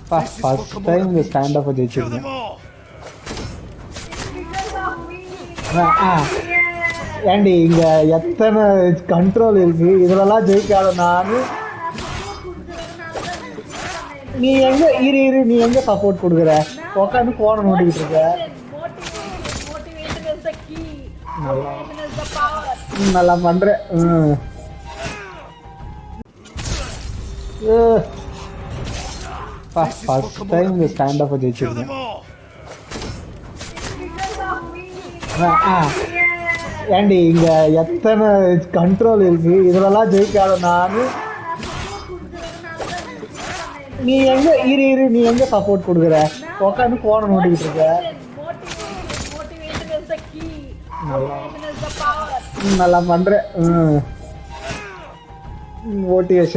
First time இந்த stand up ஜெயிச்சிருக்கேன். ஏண்டி இங்க எத்தனை கண்ட்ரோல் இருக்கு, இதுலலாம் ஜெயிக்காத நானு. நீ எங்க இரு நீ எங்க சப்போர்ட் கொடுக்குற? உட்காந்து போன நோண்டிக்கிட்டு இருக்க. நல்லா பண்ற. ஃபர்ஸ்ட் டைம் இந்த ஸ்டாண்ட் அப் ஜெயிச்சிருக்கேன். ஏண்டி இங்க எத்தனை கண்ட்ரோல் இருக்கு, இதுலலாம் ஜெயிக்காத நானு. நீ எங்க இரு நீ எங்க சப்போர்ட் கொடுக்குற? உட்காந்து போன நோண்டிக்கிட்டு இருக்க. நல்லா பண்ற. மோட்டிவேஷன்